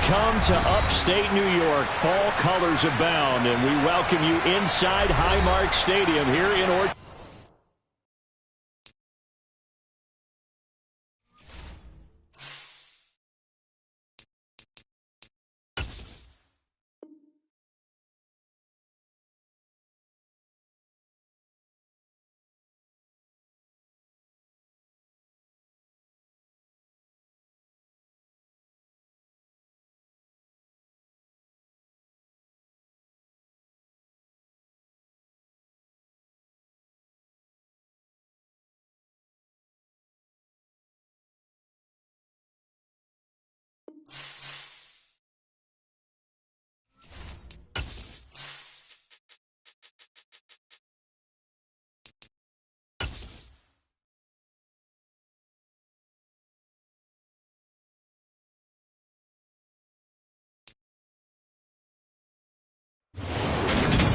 come to upstate New York. Fall colors abound, and we welcome you inside Highmark Stadium here in Orchard.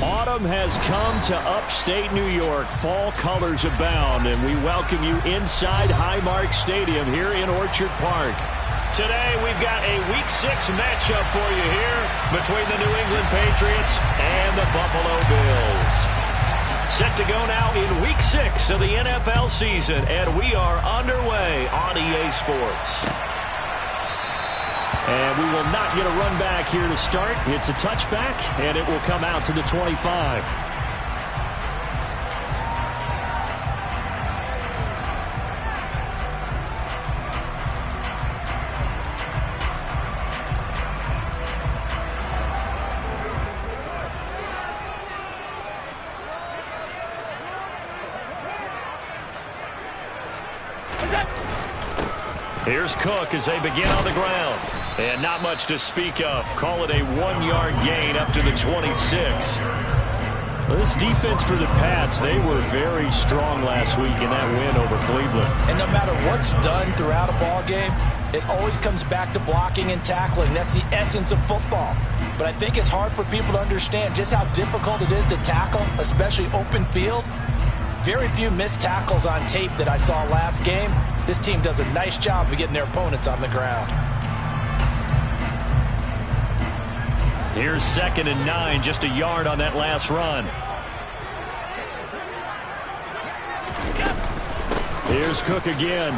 Autumn has come to upstate New York. Fall colors abound, and we welcome you inside Highmark Stadium here in Orchard Park. Today, we've got a Week 6 matchup for you here between the New England Patriots and the Buffalo Bills. Set to go now in Week 6 of the NFL season, and we are underway on EA Sports. And we will not get a run back here to start. It's a touchback, and it will come out to the 25. Here's Cook as they begin on the ground. And not much to speak of. Call it a 1-yard gain up to the 26. Well, this defense for the Pats, they were very strong last week in that win over Cleveland. And no matter what's done throughout a ball game, it always comes back to blocking and tackling. That's the essence of football. But I think it's hard for people to understand just how difficult it is to tackle, especially open field. Very few missed tackles on tape that I saw last game. This team does a nice job of getting their opponents on the ground. Here's 2nd and 9, just a yard on that last run. Here's Cook again.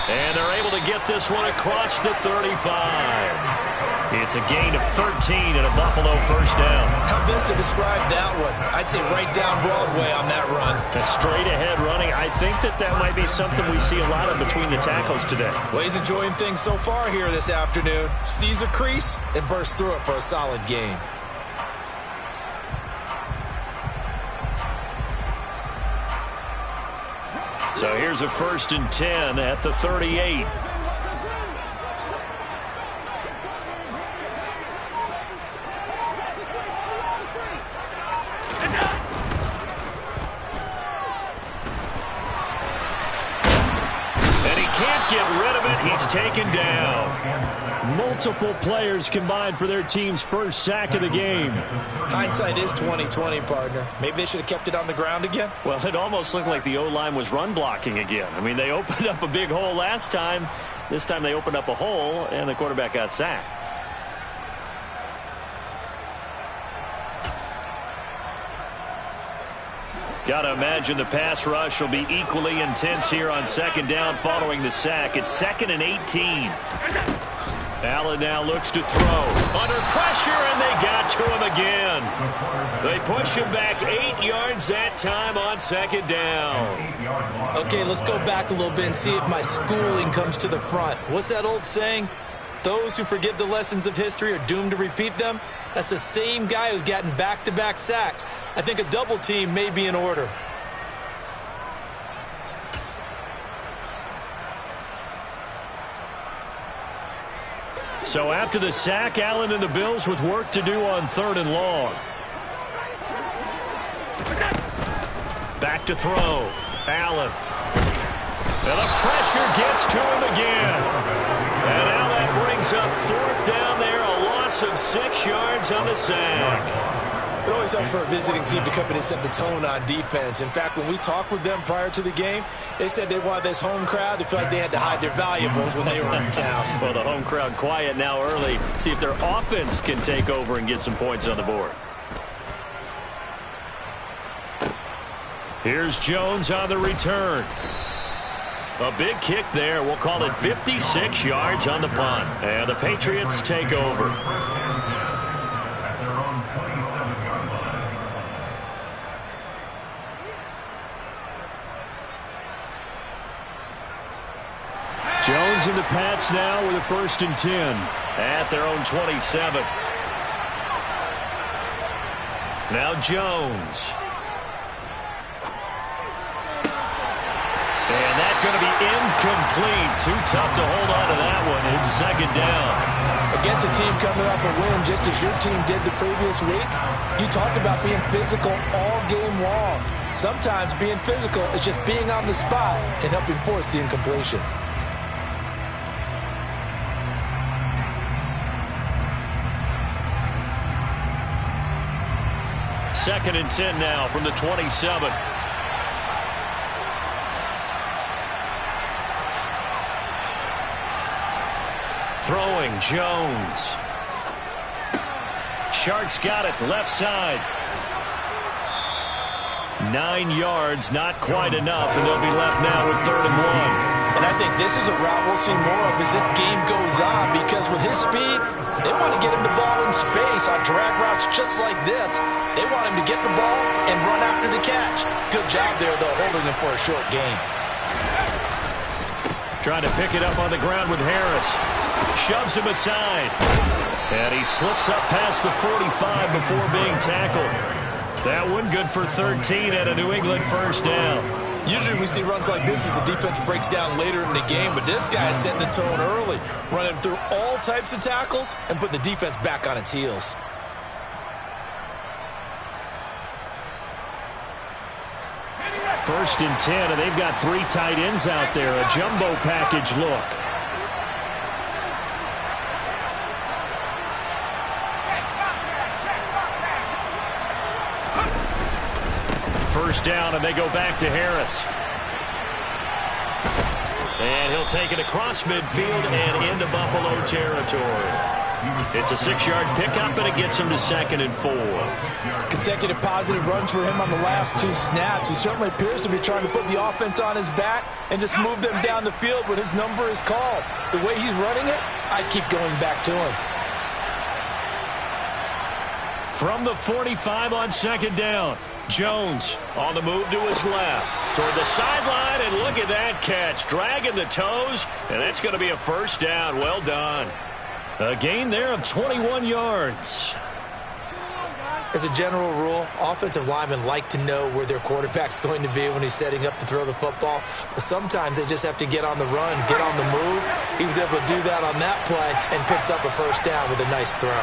And they're able to get this one across the 35. It's a gain of 13 and a Buffalo first down. How best to describe that one? I'd say right down Broadway on that run. A straight ahead running. I think that might be something we see a lot of between the tackles today. Well, he's enjoying things so far here this afternoon. Sees a crease and bursts through it for a solid gain. So here's a 1st and 10 at the 38. He's taken down. Multiple players combined for their team's first sack of the game. Hindsight is 20/20, partner. Maybe they should have kept it on the ground again. Well, it almost looked like the O-line was run blocking again. I mean, they opened up a big hole last time. This time they opened up a hole, and the quarterback got sacked. Got to imagine the pass rush will be equally intense here on 2nd down following the sack. It's 2nd and 18. Allen now looks to throw. Under pressure, and they got to him again. They push him back 8 yards that time on 2nd down. Okay, let's go back a little bit and see if my schooling comes to the front. What's that old saying? Those who forget the lessons of history are doomed to repeat them. That's the same guy who's gotten back-to-back sacks. I think a double team may be in order. So after the sack, Allen and the Bills with work to do on 3rd and long. Back to throw. Allen. And the pressure gets to him again. And now that brings up 4th down there, a loss of 6 yards on the sack. It always helps for a visiting team to come in and set the tone on defense. In fact, when we talked with them prior to the game, they said they wanted this home crowd to feel like they had to hide their valuables when they were in town. Well, the home crowd quiet now early. See if their offense can take over and get some points on the board. Here's Jones on the return. A big kick there. We'll call it 56 yards on the punt. And the Patriots take over. Jones and the Pats now with a 1st and 10 at their own 27. Now Jones. And that's going to be incomplete. Too tough to hold on to that one. It's 2nd down. Against a team coming off a win just as your team did the previous week, you talk about being physical all game long. Sometimes being physical is just being on the spot and helping force the incompletion. Second and 10 now from the 27. Throwing, Jones. Sharks got it, left side. 9 yards, not quite enough, and they'll be left now with 3rd and 1. And I think this is a route we'll see more of as this game goes on, because with his speed, they want to get him the ball in space on drag routes just like this. They want him to get the ball and run after the catch. Good job there, though, holding him for a short gain. Trying to pick it up on the ground with Harris. Shoves him aside. And he slips up past the 45 before being tackled. That one good for 13 and a New England 1st down. Usually we see runs like this as the defense breaks down later in the game, but this guy is setting the tone early, running through all types of tackles and putting the defense back on its heels. First and 10, and they've got 3 tight ends out there. A jumbo package look. First down, and they go back to Harris. And he'll take it across midfield and into Buffalo territory. It's a 6-yard pickup, and it gets him to 2nd and 4. Consecutive positive runs for him on the last 2 snaps. He certainly appears to be trying to put the offense on his back and just move them down the field when his number is called. The way he's running it, I keep going back to him. From the 45 on 2nd down. Jones on the move to his left. Toward the sideline, and look at that catch. Dragging the toes, and that's going to be a 1st down. Well done. A gain there of 21 yards. As a general rule, offensive linemen like to know where their quarterback's going to be when he's setting up to throw the football. But sometimes they just have to get on the run, get on the move. He was able to do that on that play and picks up a 1st down with a nice throw.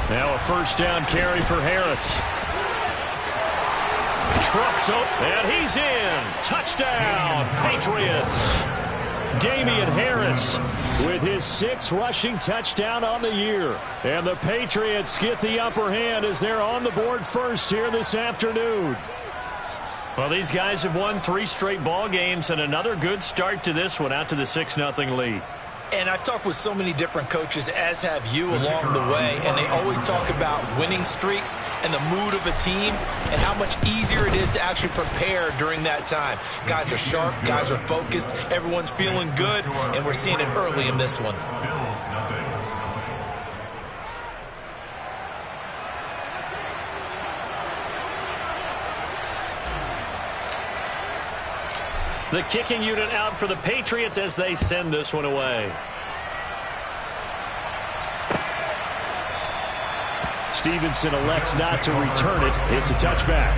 Now a 1st down carry for Harris. Trucks up, and he's in. Touchdown, Patriots. Damian Harris with his 6th rushing touchdown on the year. And the Patriots get the upper hand as they're on the board first here this afternoon. Well, these guys have won 3 straight ball games, and another good start to this one, out to the 6-0 lead. And I've talked with so many different coaches, as have you, along the way, and they always talk about winning streaks and the mood of a team and how much easier it is to actually prepare during that time. Guys are sharp, guys are focused, everyone's feeling good, and we're seeing it early in this one. The kicking unit out for the Patriots as they send this one away. Stevenson elects not to return it. It's a touchback.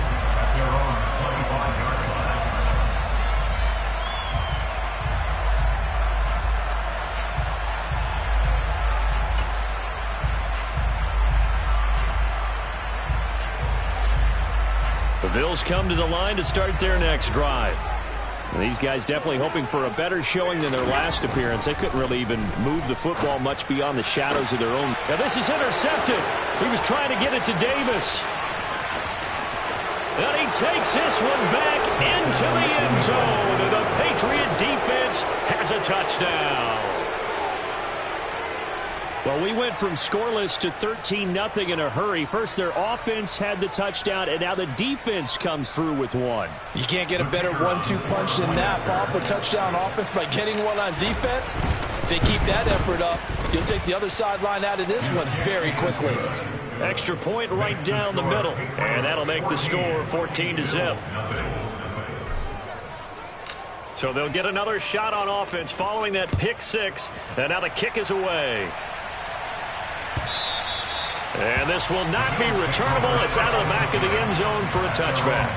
The Bills come to the line to start their next drive. These guys definitely hoping for a better showing than their last appearance. They couldn't really even move the football much beyond the shadows of their own. Now this is intercepted. He was trying to get it to Davis. And he takes this one back into the end zone. And the Patriot defense has a touchdown. Well, we went from scoreless to 13-0 in a hurry. First, their offense had the touchdown, and now the defense comes through with one. You can't get a better 1-2 punch than that. Pop a touchdown offense by getting one on defense. If they keep that effort up, you'll take the other sideline out of this one very quickly. Extra point right down the middle, and that'll make the score 14-0. So they'll get another shot on offense following that pick six, and now the kick is away. And this will not be returnable. It's out of the back of the end zone for a touchback.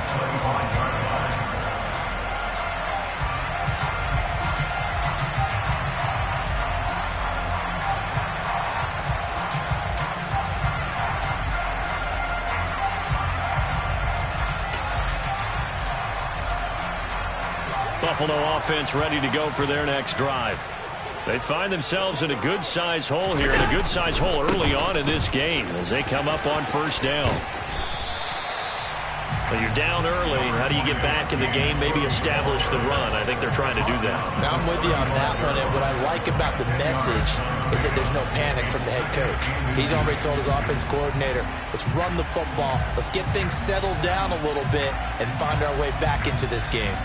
Buffalo offense ready to go for their next drive. They find themselves in a good-sized hole here, and a good-sized hole early on in this game as they come up on first down. Well, you're down early. How do you get back in the game, maybe establish the run? I think they're trying to do that. Now, I'm with you on that one, and what I like about the message is that there's no panic from the head coach. He's already told his offense coordinator, let's run the football, let's get things settled down a little bit and find our way back into this game.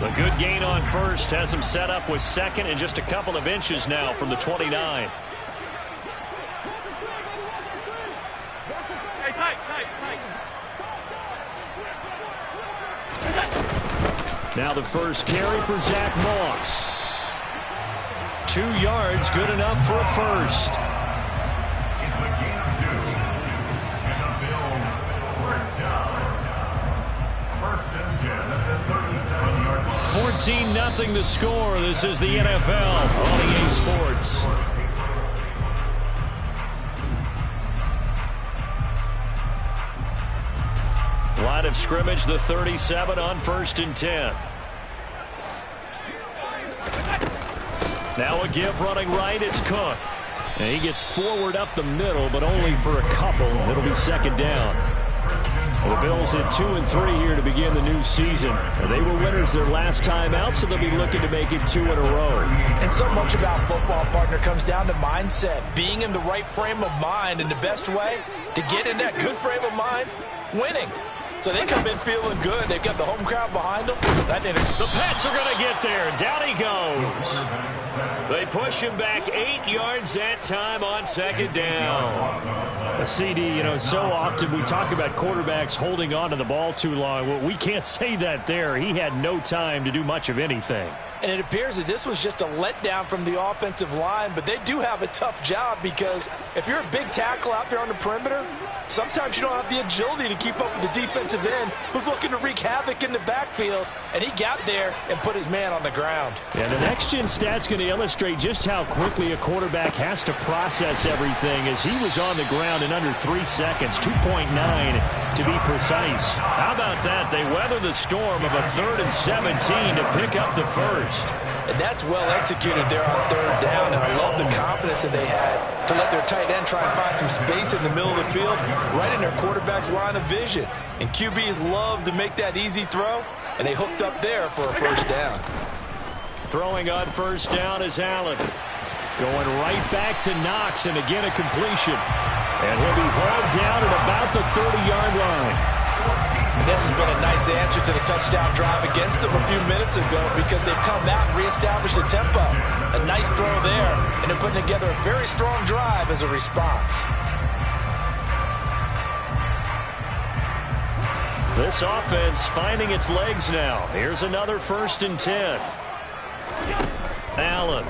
A good gain on first has him set up with second and just a couple of inches now from the 29. Now the first carry for Zach Moss. 2 yards, good enough for a first. 14-0 the score. This is the NFL on EA Sports. Line of scrimmage, the 37 on 1st and 10. Now a give running right. It's Cook. And he gets forward up the middle, but only for a couple. It'll be second down. The Bills at 2-3 here to begin the new season. They were winners their last time out, so they'll be looking to make it 2 in a row. And so much about football, partner, comes down to mindset. Being in the right frame of mind, and the best way to get in that good frame of mind, winning. So they come in feeling good. They've got the home crowd behind them. The Pats are going to get there. Down he goes. They push him back 8 yards that time on second down. A CD, so often we talk about quarterbacks holding on to the ball too long. Well, we can't say that there. He had no time to do much of anything. And it appears that this was just a letdown from the offensive line, but they do have a tough job because if you're a big tackle out there on the perimeter, sometimes you don't have the agility to keep up with the defensive end who's looking to wreak havoc in the backfield, and he got there and put his man on the ground. Yeah, the next-gen stat's going to illustrate just how quickly a quarterback has to process everything as he was on the ground in under 3 seconds, 2.9 to be precise. How about that? They weather the storm of a 3rd and 17 to pick up the first. And that's well executed there on 3rd down, and I love the confidence that they had to let their tight end try and find some space in the middle of the field, right in their quarterback's line of vision. And QBs love to make that easy throw, and they hooked up there for a first down. Throwing on first down is Allen. Going right back to Knox, and again a completion. And he'll be hauled down at about the 30-yard line. And this has been a nice answer to the touchdown drive against them a few minutes ago because they've come out and reestablished the tempo. A nice throw there, and they're putting together a very strong drive as a response. This offense finding its legs now. Here's another 1st and 10. Allen.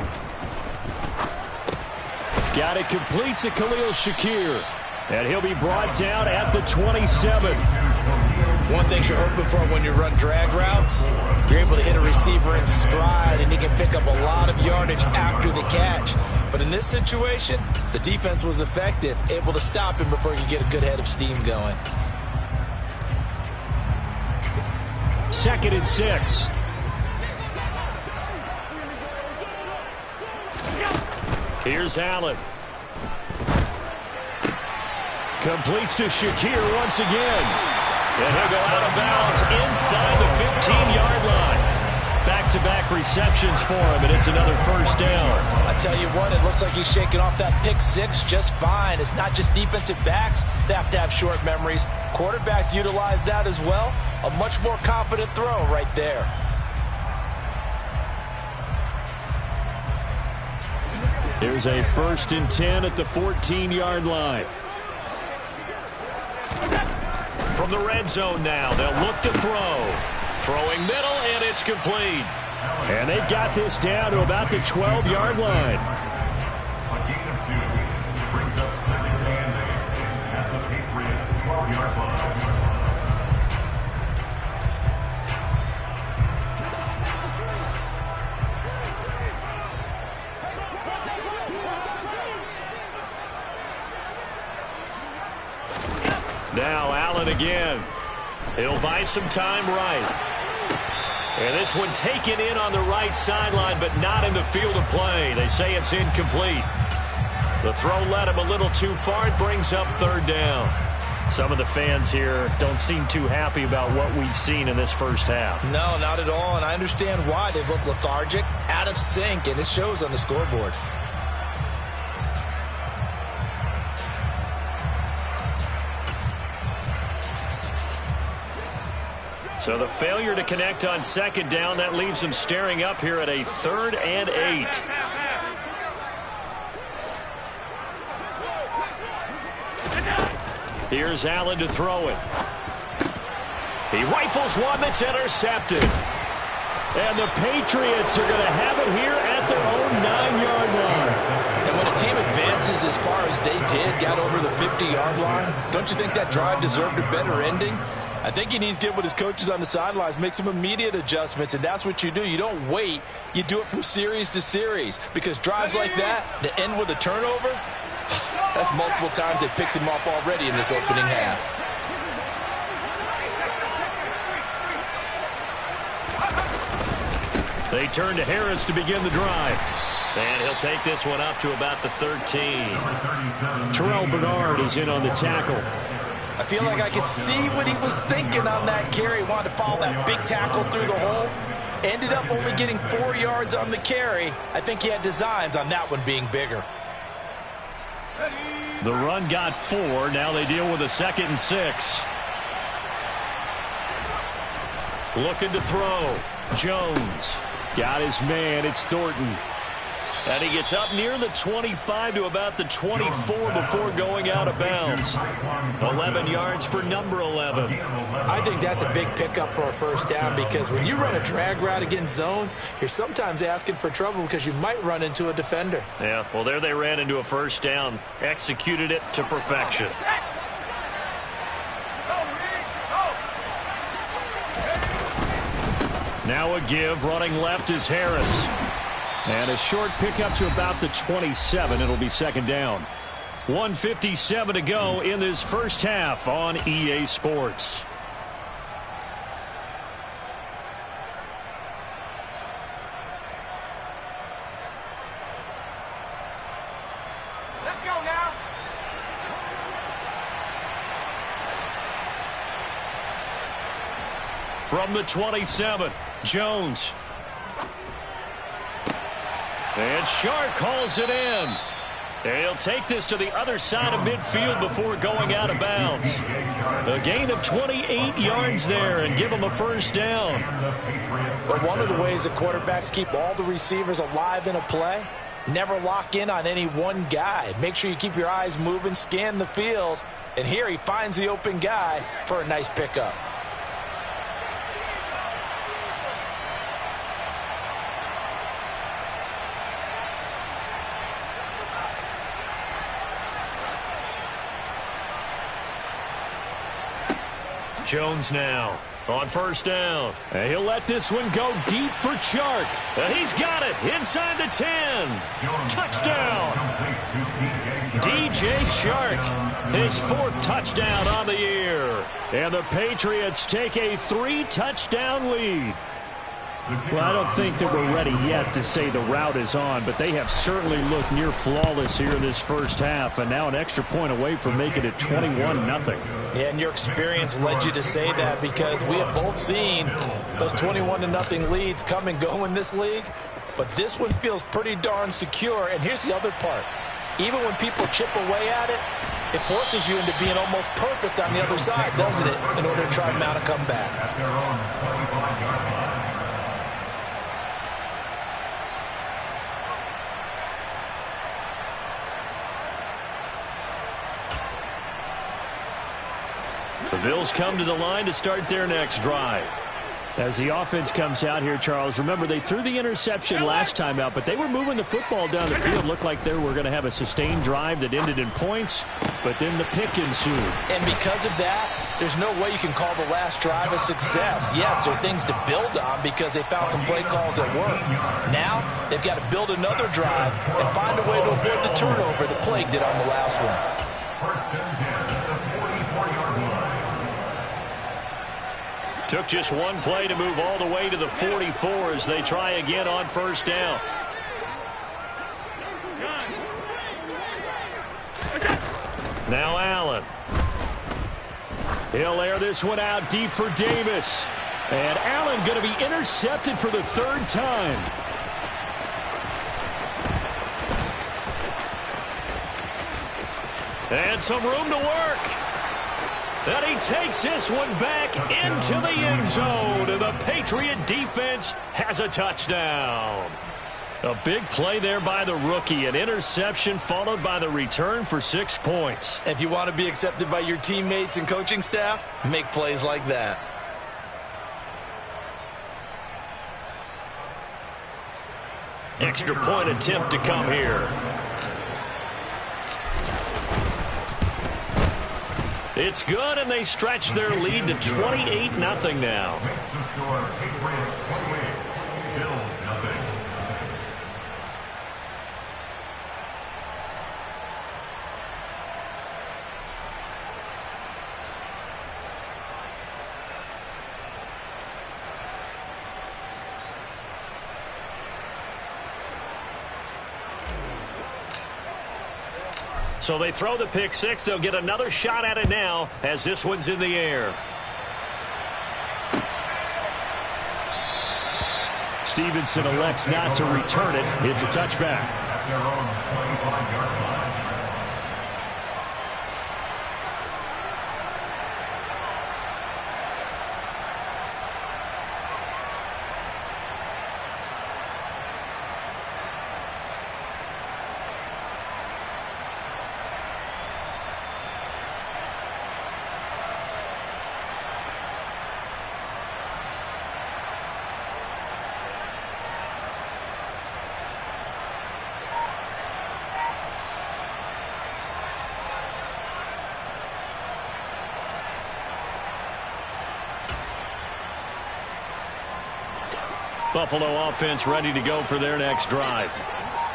Got it complete to Khalil Shakir. And he'll be brought down at the 27. One thing you're hoping for when you run drag routes, you're able to hit a receiver in stride, and he can pick up a lot of yardage after the catch. But in this situation, the defense was effective, able to stop him before he could get a good head of steam going. 2nd and 6. Here's Allen. Completes to Shakir once again. And he'll go out of bounds inside the 15-yard line. Back-to-back receptions for him, and it's another first down. I tell you what, it looks like he's shaking off that pick six just fine. It's not just defensive backs that have to have short memories. Quarterbacks utilize that as well. A much more confident throw right there. Here's a 1st and 10 at the 14-yard line. From the red zone now, they'll look to throw. Throwing middle, and it's complete. And they've got this down to about the 12-yard line. A gain of 2 brings up 2nd and 8 at the Patriots' 12-yard line. Now Allen again. He'll buy some time right. And this one taken in on the right sideline, but not in the field of play. They say it's incomplete. The throw led him a little too far. It brings up 3rd down. Some of the fans here don't seem too happy about what we've seen in this first half. No, not at all, and I understand why. They look lethargic, out of sync, and it shows on the scoreboard. So the failure to connect on 2nd down, that leaves them staring up here at a 3rd and 8. Here's Allen to throw it. He rifles one that's intercepted. And the Patriots are going to have it here at their own 9-yard line. And when a team advances as far as they did, got over the 50-yard line, don't you think that drive deserved a better ending? I think he needs to get with his coaches on the sidelines, make some immediate adjustments, and that's what you do. You don't wait. You do it from series to series, because drives like that, that end with a turnover, that's multiple times they picked him off already in this opening half. They turn to Harris to begin the drive. And he'll take this one up to about the 13. Terrell Bernard is in on the tackle. I feel like I could see what he was thinking on that carry. He wanted to follow that big tackle through the hole. Ended up only getting 4 yards on the carry. I think he had designs on that one being bigger. The run got 4. Now they deal with a 2nd and 6. Looking to throw. Jones. Got his man. It's Thornton. And he gets up near the 25 to about the 24 before going out of bounds. 11 yards for number 11. I think that's a big pickup for a first down, because when you run a drag route against zone, you're sometimes asking for trouble because you might run into a defender. Yeah, well, there they ran into a first down. Executed it to perfection. Now a give. Running left is Harris. And a short pickup to about the 27. It'll be 2nd down. 1:57 to go in this first half on EA Sports. Let's go now. From the 27, Jones. And Shark calls it in. And he'll take this to the other side of midfield before going out of bounds. A gain of 28 yards there and give him a first down. But one of the ways that quarterbacks keep all the receivers alive in a play, never lock in on any one guy. Make sure you keep your eyes moving, scan the field. And here he finds the open guy for a nice pickup. Jones now on first down. And he'll let this one go deep for Chark. And he's got it inside the 10. Touchdown. DJ Chark, his 4th touchdown on the year. And the Patriots take a 3-touchdown lead. Well, I don't think that we're ready yet to say the route is on, but they have certainly looked near flawless here in this first half, and now an extra point away from making it 21-0. Yeah, and your experience led you to say that, because we have both seen those 21-0 leads come and go in this league, but this one feels pretty darn secure. And here's the other part. Even when people chip away at it, it forces you into being almost perfect on the other side, doesn't it, in order to try and mount a comeback. At their own 25-yard line. The Bills come to the line to start their next drive. As the offense comes out here, Charles, remember they threw the interception last time out, but they were moving the football down the field. Looked like they were going to have a sustained drive that ended in points, but then the pick ensued. And because of that, there's no way you can call the last drive a success. Yes, there are things to build on because they found some play calls that work. Now, they've got to build another drive and find a way to avoid the turnover that plagued it on the last one. First and 10 at the 44-yard line. Took just one play to move all the way to the 44 as they try again on first down. Now Allen. He'll air this one out deep for Davis. And Allen going to be intercepted for the third time. And some room to work. And he takes this one back into the end zone. And the Patriot defense has a touchdown. A big play there by the rookie. An interception followed by the return for 6 points. If you want to be accepted by your teammates and coaching staff, make plays like that. Extra point attempt to come here. It's good, and they stretch their lead to 28-0 now. Makes the score Patriots 28, Bills 0. So they throw the pick six. They'll get another shot at it now as this one's in the air. Stevenson elects not to return it. It's a touchback. At their own 25-yard line. Buffalo offense ready to go for their next drive.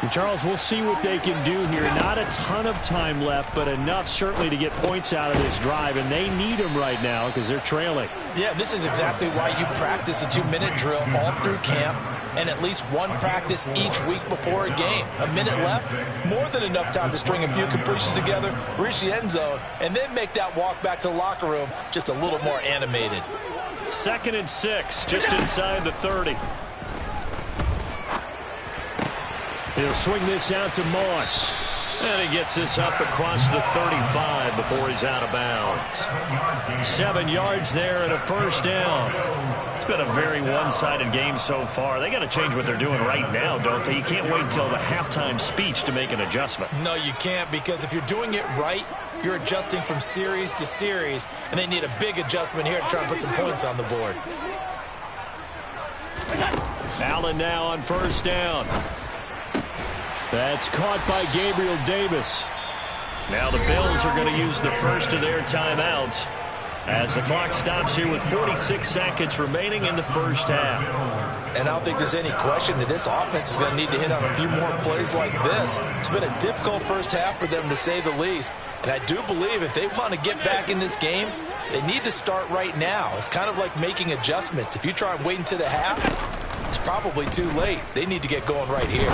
And Charles, we'll see what they can do here. Not a ton of time left, but enough certainly to get points out of this drive, and they need them right now because they're trailing. Yeah, this is exactly why you practice a 2-minute drill all through camp and at least one practice each week before a game. A minute left, more than enough time to string a few completions together, reach the end zone, and then make that walk back to the locker room just a little more animated. 2nd and 6, just inside the 30. He'll swing this out to Moss. And he gets this up across the 35 before he's out of bounds. 7 yards there and a first down. It's been a very one-sided game so far. They got to change what they're doing right now, don't they? You can't wait until the halftime speech to make an adjustment. No, you can't, because if you're doing it right, you're adjusting from series to series, and they need a big adjustment here to try and put some points on the board. Allen now on first down. That's caught by Gabriel Davis. Now the Bills are going to use the first of their timeouts as the clock stops here with 46 seconds remaining in the first half. And I don't think there's any question that this offense is going to need to hit on a few more plays like this. It's been a difficult first half for them, to say the least. And I do believe if they want to get back in this game, they need to start right now. It's kind of like making adjustments. If you try and wait until the half, probably too late. They need to get going right here.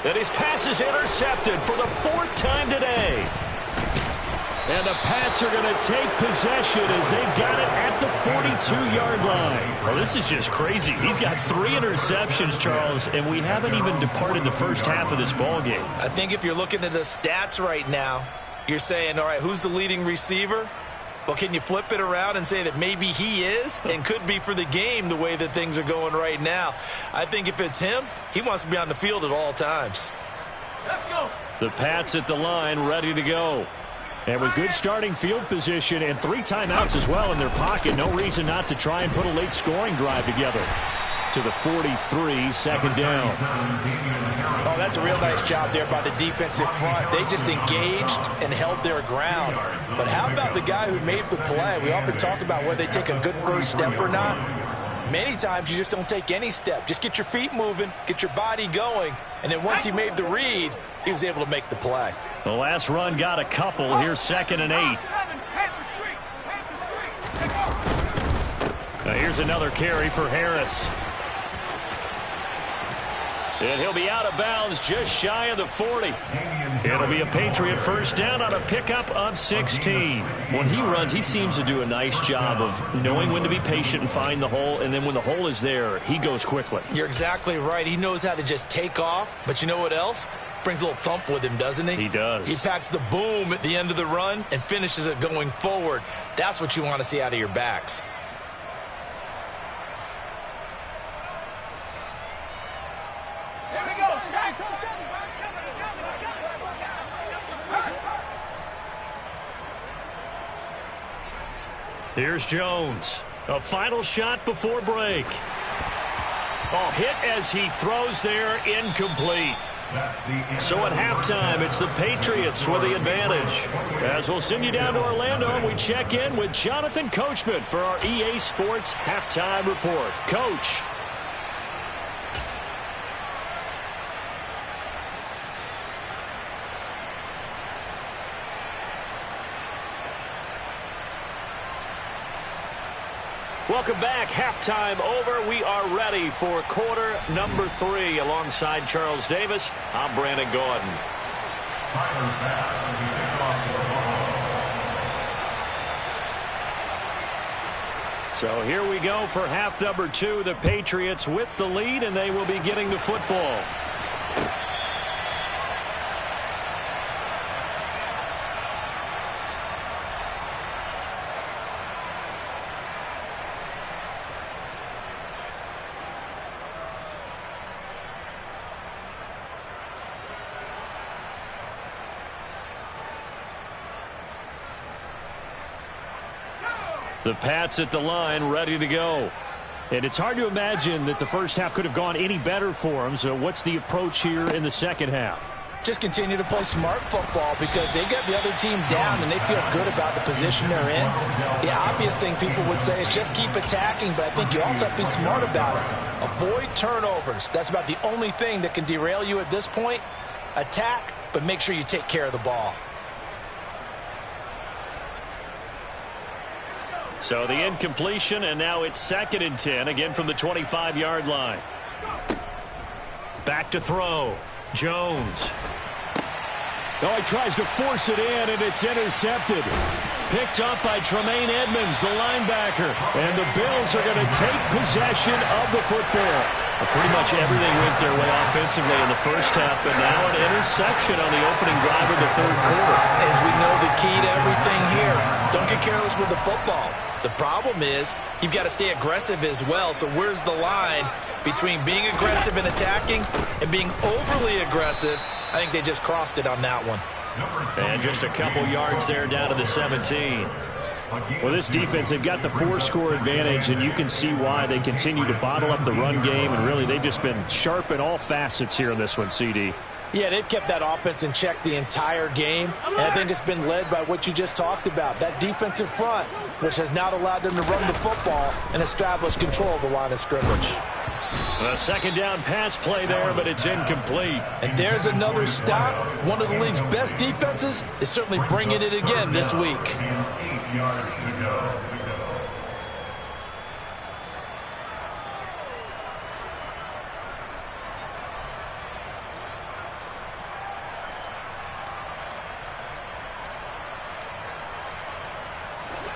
And his pass is intercepted for the 4th time today. And the Pats are going to take possession as they've got it at the 42-yard line. Well, this is just crazy. He's got 3 interceptions, Charles, and we haven't even departed the first half of this ball game. I think if you're looking at the stats right now, you're saying, all right, who's the leading receiver? Well, can you flip it around and say that maybe he is and could be for the game the way that things are going right now? I think if it's him, he wants to be on the field at all times. Let's go. The Pats at the line ready to go. And with good starting field position and 3 timeouts as well in their pocket, no reason not to try and put a late scoring drive together. To the 43, 2nd down. Oh, that's a real nice job there by the defensive front. They just engaged and held their ground. But how about the guy who made the play? We often talk about whether they take a good first step or not. Many times you just don't take any step. Just get your feet moving, get your body going, and then once he made the read, he was able to make the play. The last run got a couple. Here's 2nd and 8. Now here's another carry for Harris. And he'll be out of bounds just shy of the 40. It'll be a Patriot first down on a pickup of 16. When he runs, he seems to do a nice job of knowing when to be patient and find the hole, and then when the hole is there, he goes quickly. You're exactly right. He knows how to just take off, but you know what else? Brings a little thump with him, doesn't he? He does. He packs the boom at the end of the run and finishes it going forward. That's what you want to see out of your backs. Here's Jones. A final shot before break. Oh, hit as he throws there, incomplete. So at halftime, it's the Patriots with the advantage. As we'll send you down to Orlando, and we check in with Jonathan Coachman for our EA Sports Halftime Report. Coach. Welcome back. Halftime over. We are ready for quarter number 3. Alongside Charles Davis, I'm Brandon Gordon. So here we go for half number 2. The Patriots with the lead, and they will be getting the football. The Pats at the line, ready to go. And it's hard to imagine that the first half could have gone any better for them. So what's the approach here in the second half? Just continue to play smart football because they got the other team down and they feel good about the position they're in. The obvious thing people would say is just keep attacking, but I think you also have to be smart about it. Avoid turnovers. That's about the only thing that can derail you at this point. Attack, but make sure you take care of the ball. So the incompletion, and now it's 2nd and 10, again from the 25-yard line. Back to throw. Jones. Oh, he tries to force it in, and it's intercepted. Picked up by Tremaine Edmonds, the linebacker. And the Bills are going to take possession of the football. Pretty much everything went their way offensively in the first half, but now an interception on the opening drive of the 3rd quarter. As we know, the key to everything here, don't get careless with the football. The problem is you've got to stay aggressive as well. So where's the line between being aggressive and attacking and being overly aggressive? I think they just crossed it on that one. And just a couple yards there down to the 17. Well, this defense, they've got the 4-score advantage, and you can see why they continue to bottle up the run game, and really they've just been sharp in all facets here in this one, CD. Yeah, they've kept that offense in check the entire game, and I think it's been led by what you just talked about, that defensive front, which has now allowed them to run the football and establish control of the line of scrimmage. A 2nd down pass play there, but it's incomplete. And there's another stop. One of the league's best defenses is certainly bringing it again this week. 8 yards to go.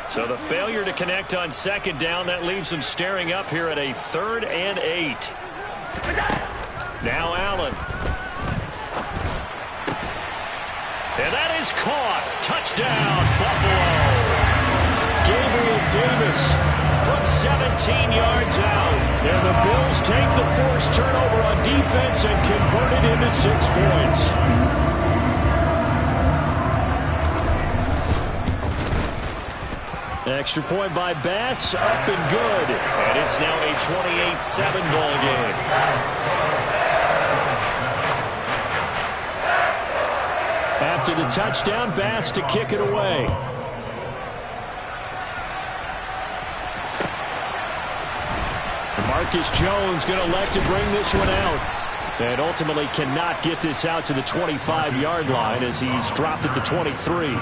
So the failure to connect on second down, that leaves them staring up here at a 3rd and 8. Now Allen. And that is caught. Touchdown, Buffalo. Gabriel Davis from 17 yards out. And the Bills take the forced turnover on defense and convert it into 6 points. Extra point by Bass, up and good. And it's now a 28-7 ball game. After the touchdown, Bass to kick it away. Marcus Jones going to elect to bring this one out. And ultimately cannot get this out to the 25-yard line as he's dropped at the 23.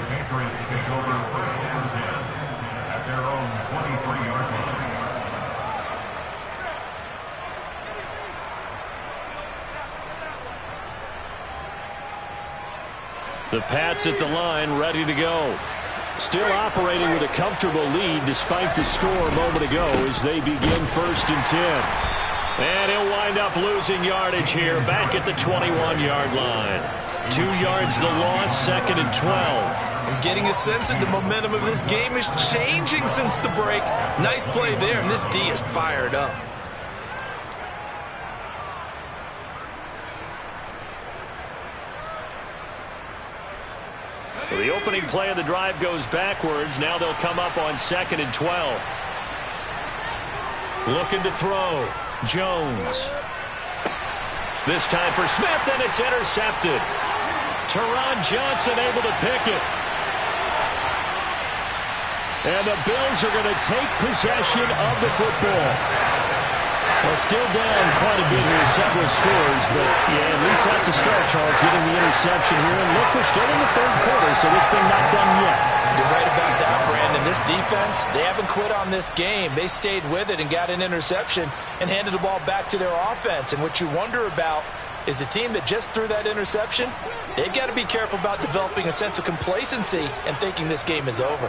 The Pats at the line, ready to go. Still operating with a comfortable lead despite the score a moment ago as they begin 1st and 10. And he'll wind up losing yardage here back at the 21-yard line. 2 yards the loss, 2nd and 12. I'm getting a sense that the momentum of this game is changing since the break. Nice play there, and this D is fired up. So the opening play of the drive goes backwards. Now they'll come up on 2nd and 12. Looking to throw. Jones. This time for Smith, and it's intercepted. Teron Johnson able to pick it. And the Bills are going to take possession of the football. Well, still down quite a bit here, several scores, but yeah, at least that's a start, Charles, getting the interception here. And look, we're still in the 3rd quarter, so this thing not done yet. You're right about that, Brandon. This defense, they haven't quit on this game. They stayed with it and got an interception and handed the ball back to their offense. And what you wonder about is the team that just threw that interception, they've got to be careful about developing a sense of complacency and thinking this game is over.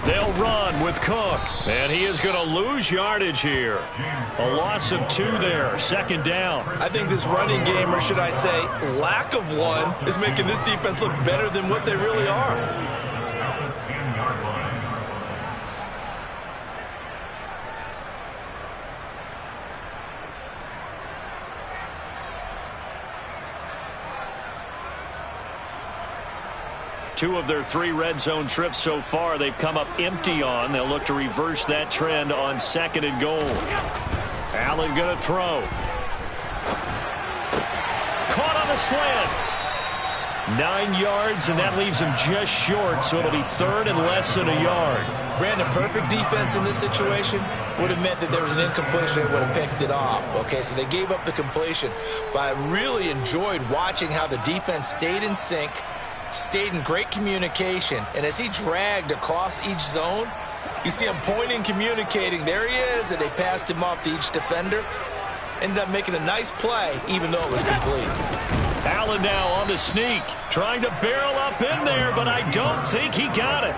They'll run with Cook, and he is going to lose yardage here. A loss of 2 there, 2nd down. I think this running game, or should I say lack of one, is making this defense look better than what they really are. Two of their 3 red zone trips so far, they've come up empty on. They'll look to reverse that trend on 2nd and goal. Allen going to throw. Caught on the slant. 9 yards, and that leaves him just short, so it'll be 3rd and less than a yard. Brandon, perfect defense in this situation would have meant that there was an incompletion. They would have picked it off. Okay, so they gave up the completion. But I really enjoyed watching how the defense stayed in sync, stayed in great communication, and as he dragged across each zone, you see him pointing, communicating. There he is, and they passed him off to each defender. Ended up making a nice play, even though it was complete. Allen now on the sneak, trying to barrel up in there, but I don't think he got it.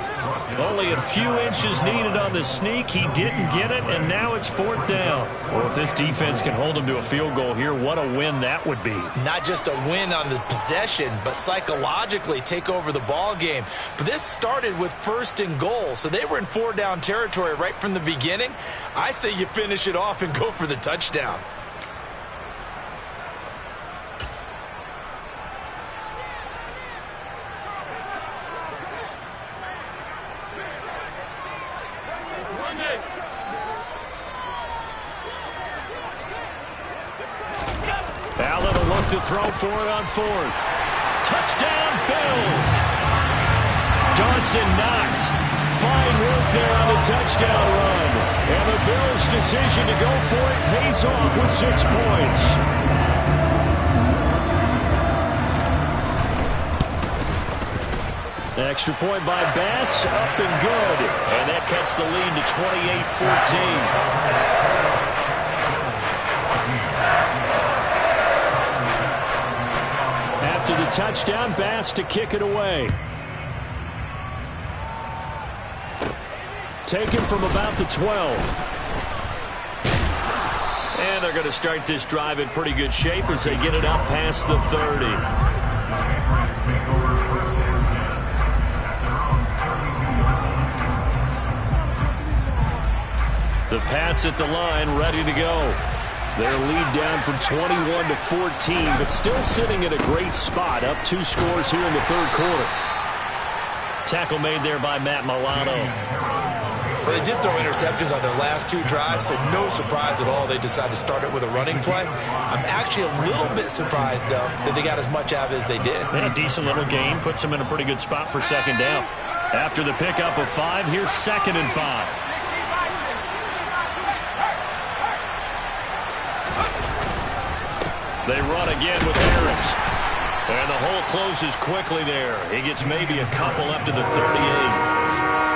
Only a few inches needed on the sneak. He didn't get it, and now it's 4th down. Well, if this defense can hold him to a field goal here, what a win that would be. Not just a win on the possession, but psychologically take over the ball game. But this started with 1st and goal, so they were in 4-down territory right from the beginning. I say you finish it off and go for the touchdown. Allen will look to throw for it on 4th. Touchdown, Bills. Dawson Knox. Fine work there on the touchdown run. And the Bills' decision to go for it pays off with 6 points. Extra point by Bass, up and good. And that cuts the lead to 28-14. After the touchdown, Bass to kick it away. Taken from about the 12. And they're going to start this drive in pretty good shape as they get it up past the 30. The Pats at the line, ready to go. Their lead down from 21 to 14, but still sitting in a great spot, up 2 scores here in the third quarter. Tackle made there by Matt Milano. Well, they did throw interceptions on their last 2 drives, so no surprise at all they decided to start it with a running play. I'm actually a little bit surprised, though, that they got as much out of it as they did. Yeah, decent little gain. Puts them in a pretty good spot for second down. After the pickup of 5, here's 2nd and 5. They run again with Harris. And the hole closes quickly there. He gets maybe a couple up to the 38.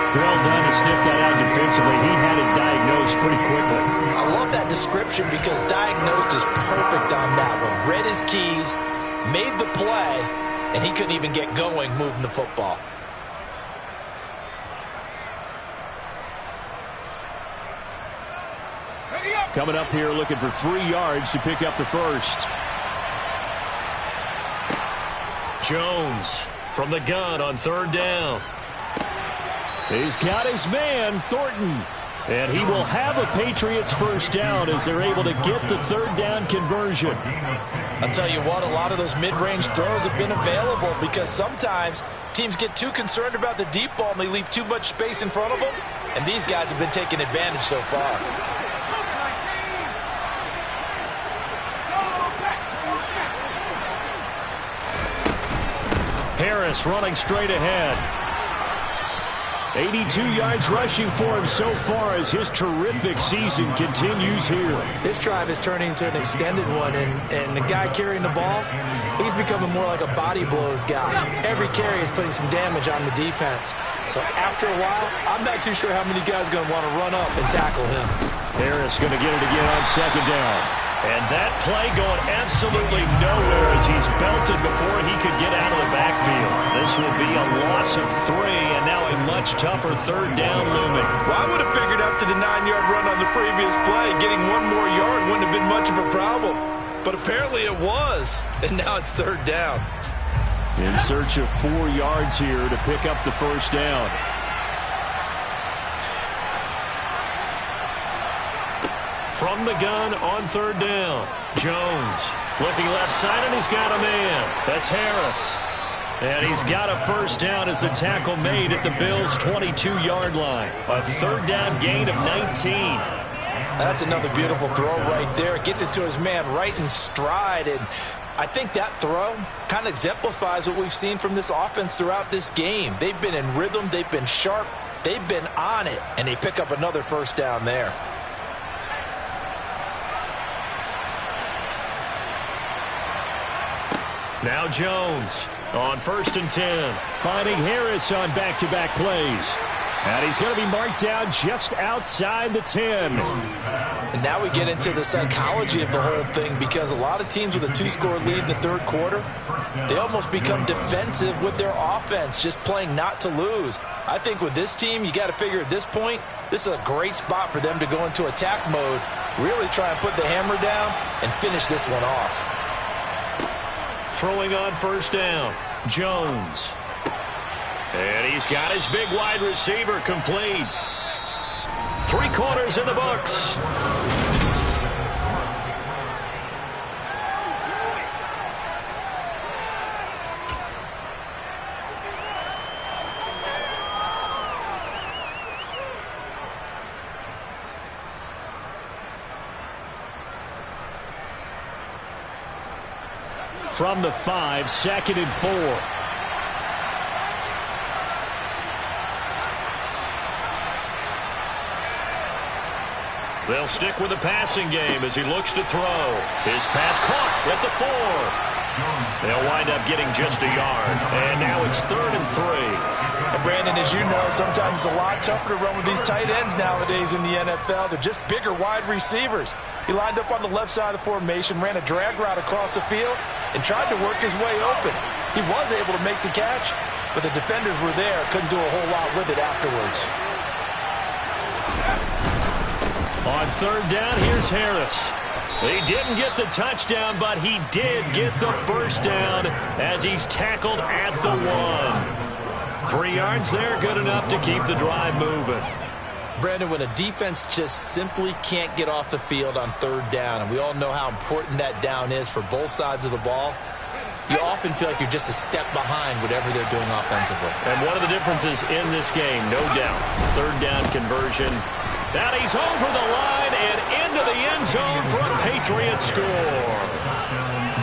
Well done to sniff that out defensively. He had it diagnosed pretty quickly. I love that description because diagnosed is perfect on that one. Read his keys, made the play, and he couldn't even get going moving the football. Coming up here looking for 3 yards to pick up the first. Jones from the gun on 3rd down. He's got his man, Thornton. And he will have a Patriots first down as they're able to get the 3rd down conversion. I'll tell you what, a lot of those mid-range throws have been available because sometimes teams get too concerned about the deep ball and they leave too much space in front of them. And these guys have been taking advantage so far. Harris running straight ahead. 82 yards rushing for him so far as his terrific season continues here. This drive is turning into an extended one, and the guy carrying the ball, he's becoming more like a body blows guy. Every carry is putting some damage on the defense. So after a while, I'm not too sure how many guys are going to want to run up and tackle him. Harris going to get it again on 2nd down. And that play going absolutely nowhere as he's belted before he could get out of the backfield. This will be a loss of 3, and now a much tougher 3rd down looming. Well, I would have figured after the 9-yard run on the previous play, getting 1 more yard wouldn't have been much of a problem. But apparently it was, and now it's 3rd down. In search of 4 yards here to pick up the first down. From the gun on 3rd down. Jones looking left side, and he's got a man. That's Harris. And he's got a first down as the tackle made at the Bills' 22-yard line. A 3rd down gain of 19. That's another beautiful throw right there. It gets it to his man right in stride. And I think that throw kind of exemplifies what we've seen from this offense throughout this game. They've been in rhythm. They've been sharp. They've been on it. And they pick up another first down there. Now Jones on 1st and 10. Finding Harris on back-to-back plays. And he's going to be marked down just outside the 10. And now we get into the psychology of the whole thing because a lot of teams with a 2-score lead in the 3rd quarter, they almost become defensive with their offense, just playing not to lose. I think with this team, you got to figure at this point, this is a great spot for them to go into attack mode, really try and put the hammer down and finish this one off. Throwing on 1st down, Jones. And he's got his big wide receiver complete. 3 quarters in the books. From the 5, 2nd and 4. They'll stick with the passing game as he looks to throw. His pass caught at the 4. They'll wind up getting just a yard. And now it's 3rd and 3. And Brandon, as you know, sometimes it's a lot tougher to run with these tight ends nowadays in the NFL. They're just bigger wide receivers. He lined up on the left side of the formation, ran a drag route across the field, and tried to work his way open. He was able to make the catch, but the defenders were there, couldn't do a whole lot with it afterwards. On third down, here's Harris. He didn't get the touchdown, but he did get the first down as he's tackled at the 1. 3 yards there, good enough to keep the drive moving. Brandon, when a defense just simply can't get off the field on third down, and we all know how important that down is for both sides of the ball, you often feel like you're just a step behind whatever they're doing offensively. And one of the differences in this game, no doubt, third down conversion. Now he's over the line and into the end zone for a Patriot score.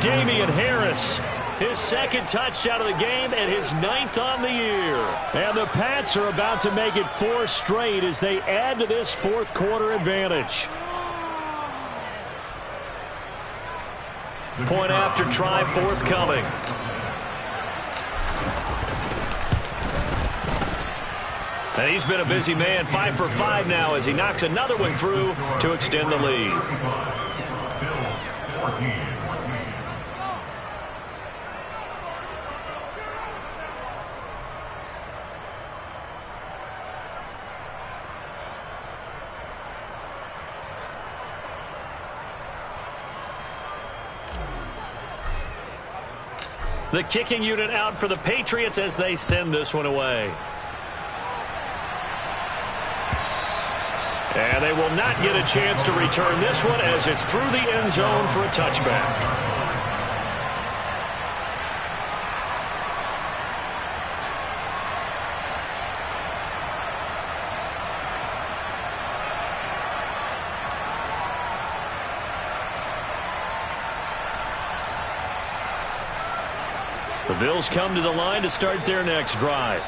Damian Harris, his second touchdown of the game and his 9th on the year. And the Pats are about to make it 4 straight as they add to this fourth quarter advantage. Point after try forthcoming. And he's been a busy man, 5 for 5 now as he knocks another one through to extend the lead. The kicking unit out for the Patriots as they send this one away. And they will not get a chance to return this one as it's through the end zone for a touchback. The Bills come to the line to start their next drive.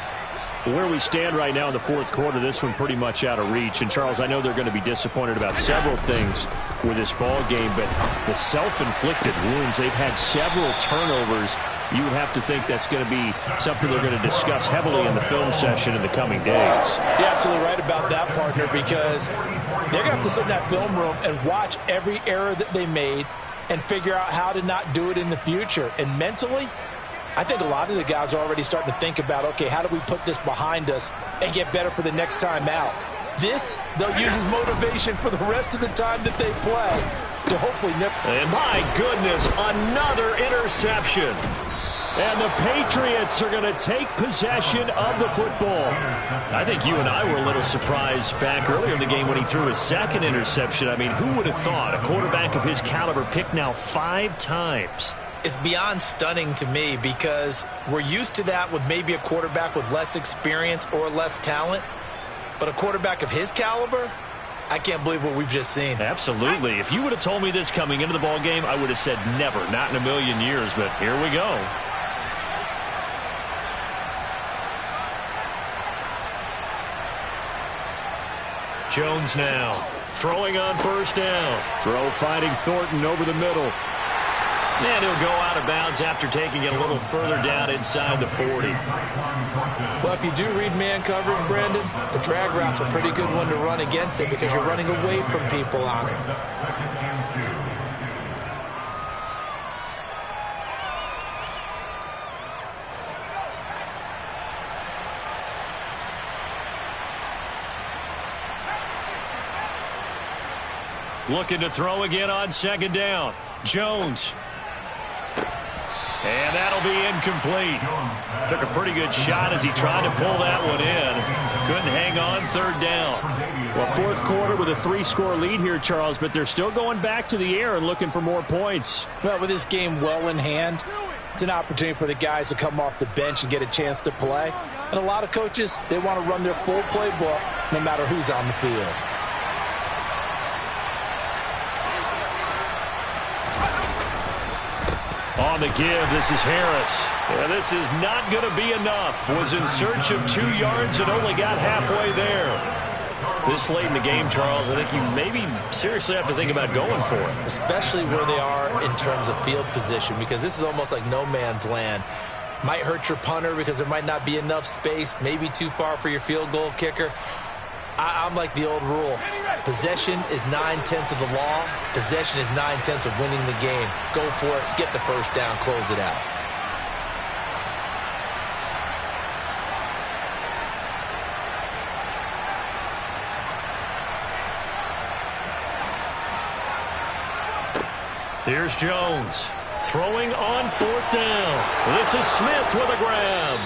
Where we stand right now in the fourth quarter, this one pretty much out of reach. And, Charles, I know they're going to be disappointed about several things with this ball game, but the self-inflicted wounds, they've had several turnovers. You would have to think that's going to be something they're going to discuss heavily in the film session in the coming days. You're absolutely right about that, partner, because they're going to have to sit in that film room and watch every error that they made and figure out how to not do it in the future. And mentally, I think a lot of the guys are already starting to think about, okay, how do we put this behind us and get better for the next time out? This, they'll use as motivation for the rest of the time that they play to hopefully never. And my goodness, another interception. And the Patriots are going to take possession of the football. I think you and I were a little surprised back earlier in the game when he threw his second interception. I mean, who would have thought a quarterback of his caliber picked now 5 times? It's beyond stunning to me because we're used to that with maybe a quarterback with less experience or less talent. But a quarterback of his caliber, I can't believe what we've just seen. Absolutely. If you would have told me this coming into the ball game, I would have said never, not in a million years. But here we go. Jones now throwing on first down. Throw finding Thornton over the middle. And he'll go out of bounds after taking it a little further down inside the 40. Well, if you do read man coverage, Brandon, the drag route's a pretty good one to run against it because you're running away from people on it. Looking to throw again on second down. Jones. And that'll be incomplete. Took a pretty good shot as he tried to pull that one in. Couldn't hang on third down. Well, fourth quarter with a 3-score lead here, Charles, but they're still going back to the air and looking for more points. Well, with this game well in hand, it's an opportunity for the guys to come off the bench and get a chance to play. And a lot of coaches, they want to run their full playbook no matter who's on the field. On the give, this is Harris. And this is not going to be enough. Was in search of 2 yards and only got halfway there. This late in the game, Charles, I think you maybe seriously have to think about going for it. Especially where they are in terms of field position, because this is almost like no man's land. Might hurt your punter because there might not be enough space, maybe too far for your field goal kicker. I'm like the old rule. Possession is 9/10 of the law. Possession is 9/10 of winning the game. Go for it. Get the first down. Close it out. Here's Jones throwing on fourth down. This is Smith with a grab.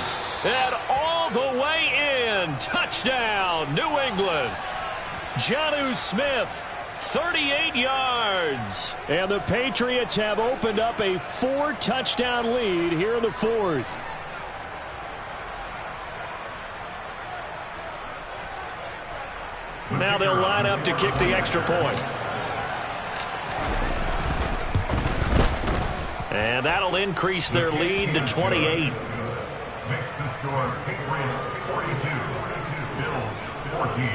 And all the way in. Touchdown, New England. Jonnu Smith, 38 yards. And the Patriots have opened up a 4-touchdown lead here in the fourth. Now they'll line up to kick the extra point. And that'll increase their lead to 28. Makes the score Patriots 42, Bills 14.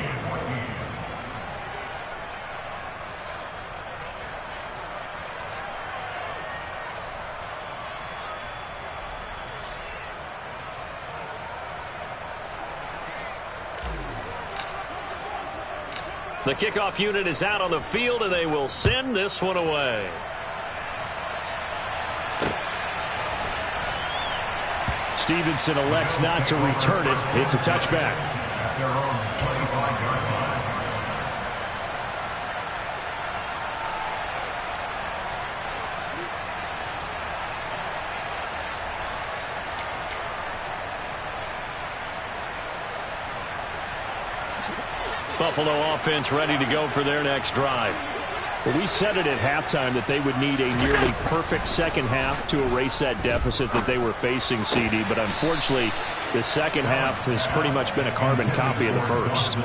The kickoff unit is out on the field, and they will send this one away. Stevenson elects not to return it. It's a touchback. At their own 25-yard line. Buffalo offense ready to go for their next drive. Well, we said it at halftime that they would need a nearly perfect second half to erase that deficit that they were facing, CD. But unfortunately, the second half has pretty much been a carbon copy of the first.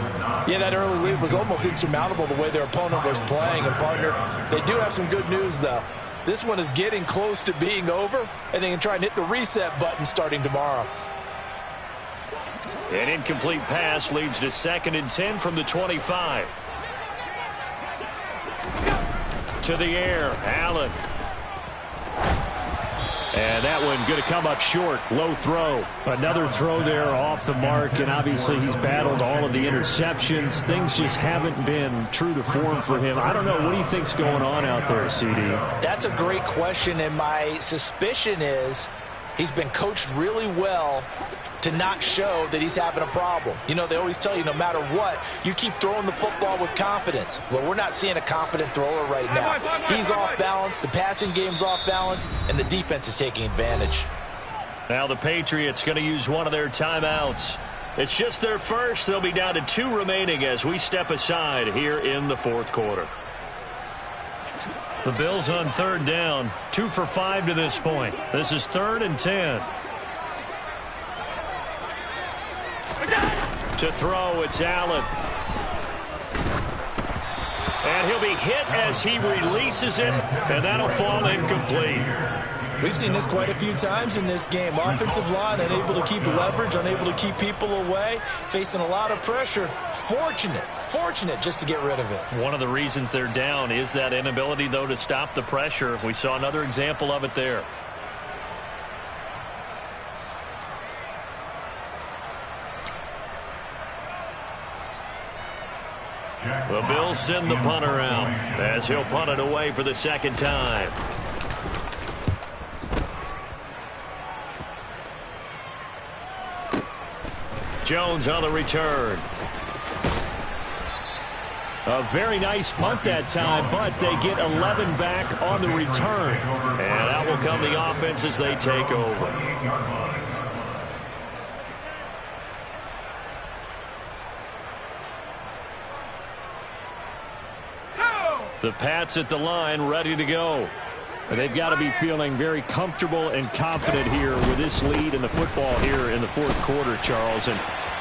Yeah, that early lead was almost insurmountable the way their opponent was playing. And, partner, they do have some good news, though. This one is getting close to being over, and they can try and hit the reset button starting tomorrow. An incomplete pass leads to 2nd and 10 from the 25. To the air, Allen. And that one going to come up short. Low throw. Another throw there off the mark, and obviously he's battled all of the interceptions. Things just haven't been true to form for him. I don't know. What do you think's going on out there, CD? That's a great question, and my suspicion is he's been coached really well to not show that he's having a problem. You know, they always tell you no matter what, you keep throwing the football with confidence. Well, we're not seeing a confident thrower right now. He's off balance, the passing game's off balance, and the defense is taking advantage. Now the Patriots going to use one of their timeouts. It's just their first. They'll be down to 2 remaining as we step aside here in the fourth quarter. The Bills on 3rd down, 2 for 5 to this point. This is 3rd and 10. To throw, it's Allen. And he'll be hit as he releases it, and that'll fall incomplete. We've seen this quite a few times in this game. Offensive line unable to keep leverage, unable to keep people away, facing a lot of pressure. Fortunate just to get rid of it. One of the reasons they're down is that inability, though, to stop the pressure. We saw another example of it there. The Bills send the punter out as he'll punt it away for the 2nd time. Jones on the return. A very nice punt that time, but they get 11 back on the return. And out will come the offense as they take over. The Pats at the line, ready to go. And they've got to be feeling very comfortable and confident here with this lead in the football here in the fourth quarter, Charles. And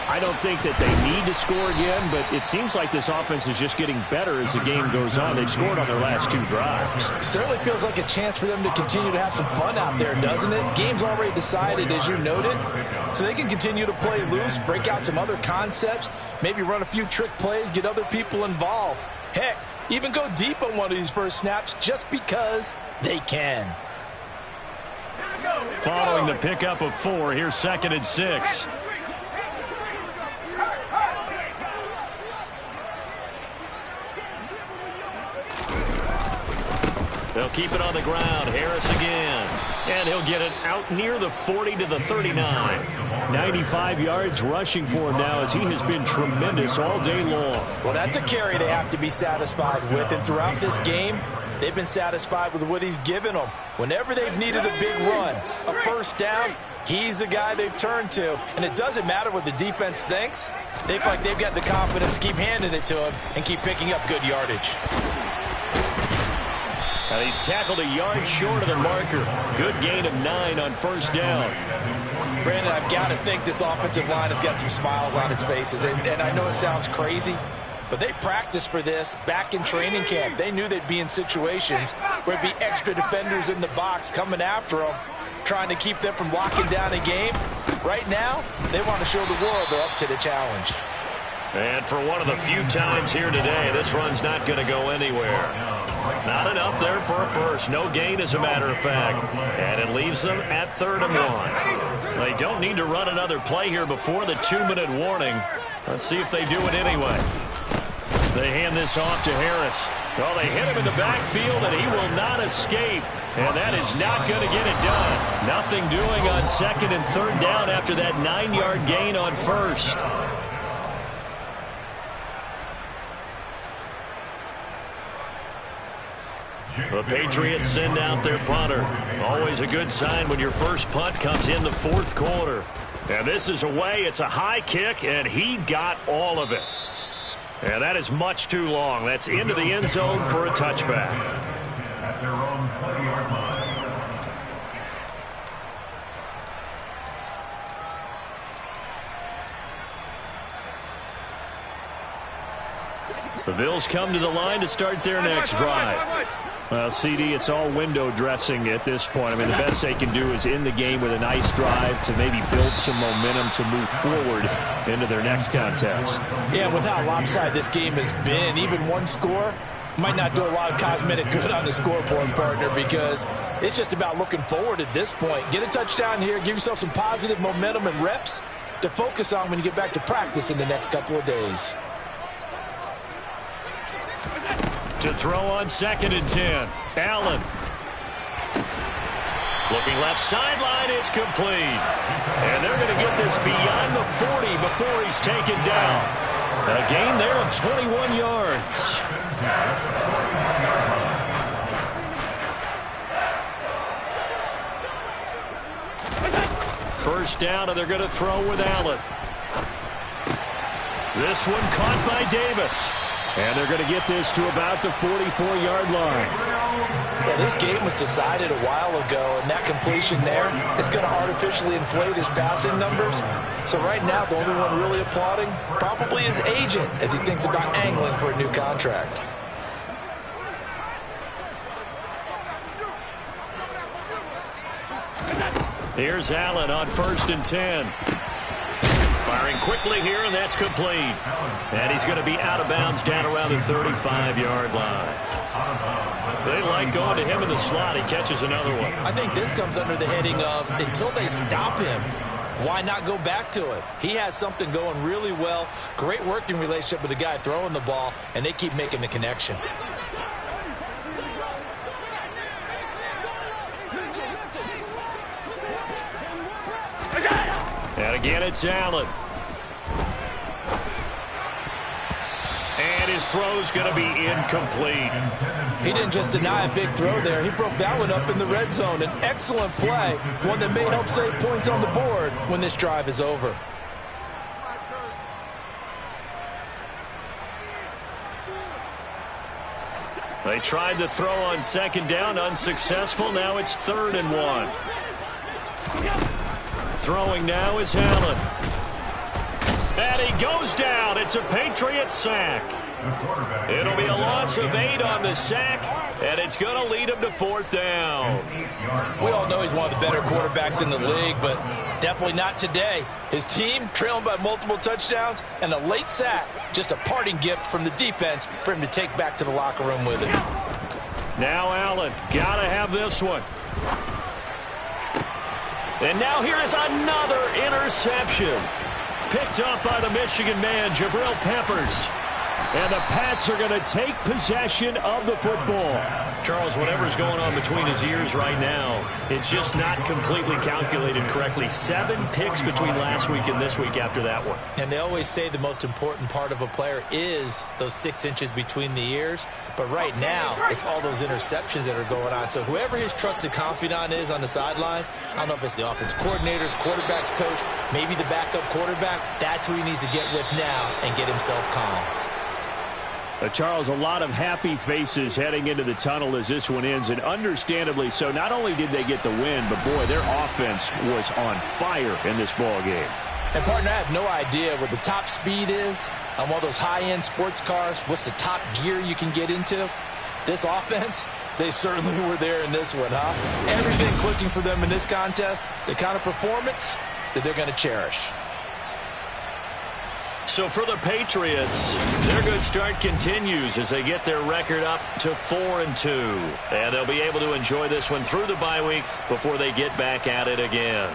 I don't think that they need to score again, but it seems like this offense is just getting better as the game goes on. They've scored on their last 2 drives. It certainly feels like a chance for them to continue to have some fun out there, doesn't it? Game's already decided, as you noted, so they can continue to play loose, break out some other concepts, maybe run a few trick plays, get other people involved. Heck, even go deep on one of these first snaps just because they can. Following the pickup of 4, here's 2nd and 6. They'll keep it on the ground. Harris again. And he'll get it out near the 40 to the 39. 95 yards rushing for him now as he has been tremendous all day long. Well, that's a carry they have to be satisfied with. And throughout this game, They've been satisfied with what he's given them. Whenever they've needed a big run, a first down, he's the guy they've turned to. And it doesn't matter what the defense thinks. They feel like they've got the confidence to keep handing it to him and keep picking up good yardage. And he's tackled a yard short of the marker. Good gain of 9 on first down. Brandon, I've got to think this offensive line has got some smiles on its faces. And I know it sounds crazy, but they practiced for this back in training camp. They knew they'd be in situations where there'd be extra defenders in the box coming after them, trying to keep them from locking down a game. Right now, they want to show the world they're up to the challenge. And for one of the few times here today, this run's not going to go anywhere. Not enough there for a first. No gain, as a matter of fact. And it leaves them at 3rd and 1. They don't need to run another play here before the 2-minute warning. Let's see if they do it anyway. They hand this off to Harris. Well, they hit him in the backfield, and he will not escape. And that is not going to get it done. Nothing doing on 2nd and 3rd down after that 9-yard gain on first. The Patriots send out their punter. Always a good sign when your first punt comes in the 4th quarter. And this is away. It's a high kick, and he got all of it. And that is much too long. That's into the end zone for a touchback. At their own 20-yard line. The Bills come to the line to start their next drive. Well, CD, it's all window dressing at this point. I mean, the best they can do is end the game with a nice drive to maybe build some momentum to move forward into their next contest. Yeah, with how lopsided this game has been, even one score might not do a lot of cosmetic good on the scoreboard, partner, because it's just about looking forward at this point. Get a touchdown here, give yourself some positive momentum and reps to focus on when you get back to practice in the next couple of days. To throw on 2nd and 10. Allen. Looking left sideline. It's complete. And they're going to get this beyond the 40 before he's taken down. A gain there of 21 yards. First down, and they're going to throw with Allen. This one caught by Davis. And they're going to get this to about the 44-yard line. Well, this game was decided a while ago, and that completion there is going to artificially inflate his passing numbers. So right now, the only one really applauding probably his agent as he thinks about angling for a new contract. Here's Allen on 1st and 10. Firing quickly here, and that's complete. And he's going to be out of bounds down around the 35-yard line. They like going to him in the slot. He catches another one. I think this comes under the heading of until they stop him, why not go back to it? He has something going really well. Great working relationship with the guy throwing the ball, and they keep making the connection. And again, it's Allen. And his throw's going to be incomplete. He didn't just deny a big throw there. He broke that one up in the red zone. An excellent play, one that may help save points on the board when this drive is over. They tried the throw on 2nd down, unsuccessful. Now it's 3rd and 1. Throwing now is Allen. And he goes down. It's a Patriot sack. It'll be a loss of 8 on the sack, and it's going to lead him to 4th down. We all know he's one of the better quarterbacks in the league, but definitely not today. His team trailing by multiple touchdowns, and a late sack, just a parting gift from the defense for him to take back to the locker room with him. Now Allen, got to have this one. And now here is another interception. Picked up by the Michigan man, Jabril Peppers. And the Pats are going to take possession of the football. Charles, whatever's going on between his ears right now, it's just not completely calculated correctly. 7 picks between last week and this week after that one. And they always say the most important part of a player is those 6 inches between the ears. But right now, it's all those interceptions that are going on. So whoever his trusted confidant is on the sidelines, I don't know if it's the offense coordinator, the quarterback's coach, maybe the backup quarterback, that's who he needs to get with now and get himself calm. Charles, a lot of happy faces heading into the tunnel as this one ends, and understandably so. Not only did they get the win, but, boy, their offense was on fire in this ball game. And, partner, I have no idea what the top speed is on one of those high-end sports cars. What's the top gear you can get into? This offense, they certainly were there in this one, huh? Everything clicking for them in this contest, the kind of performance that they're going to cherish. So for the Patriots, their good start continues as they get their record up to 4-2. And they'll be able to enjoy this one through the bye week before they get back at it again.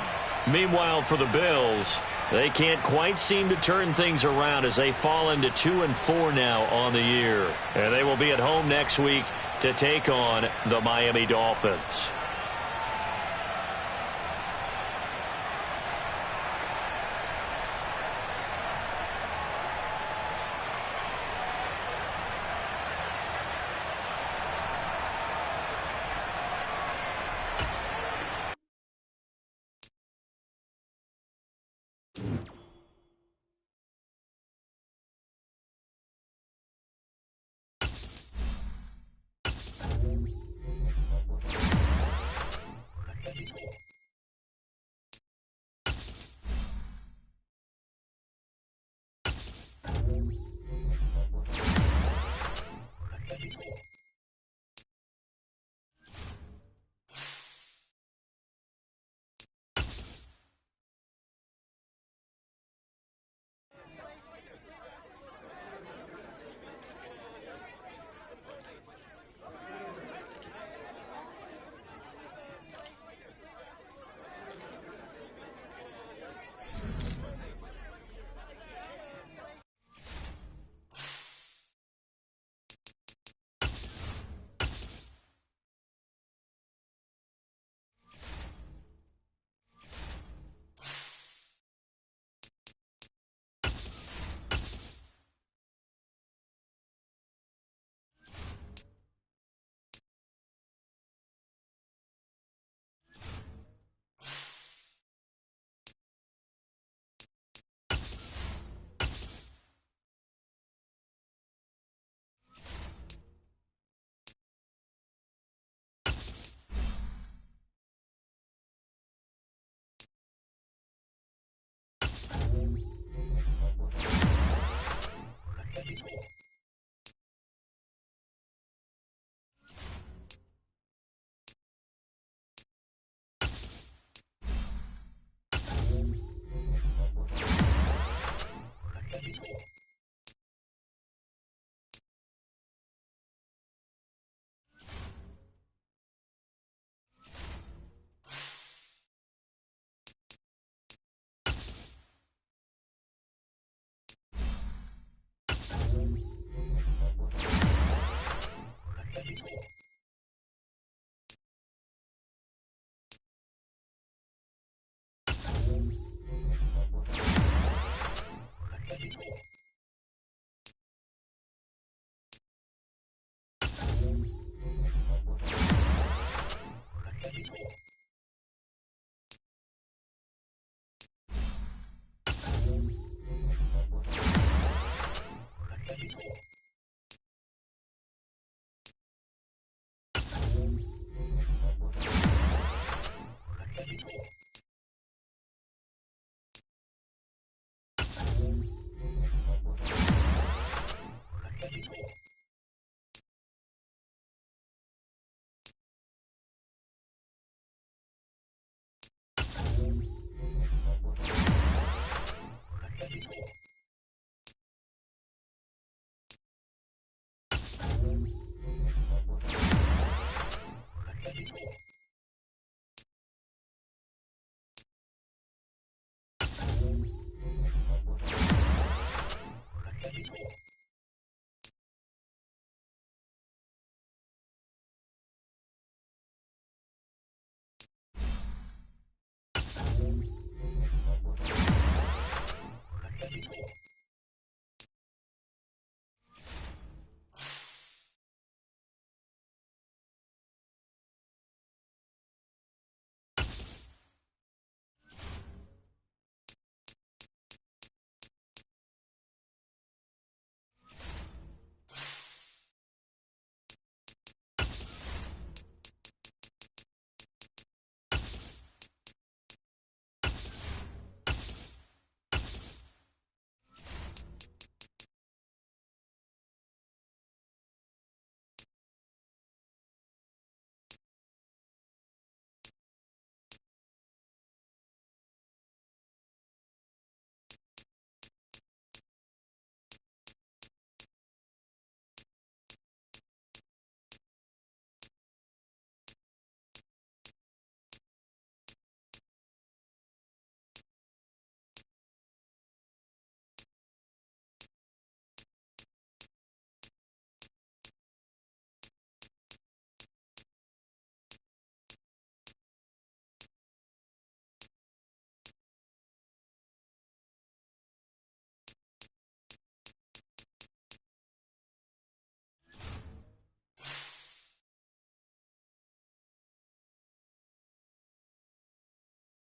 Meanwhile, for the Bills, they can't quite seem to turn things around as they fall into 2-4 now on the year. And they will be at home next week to take on the Miami Dolphins.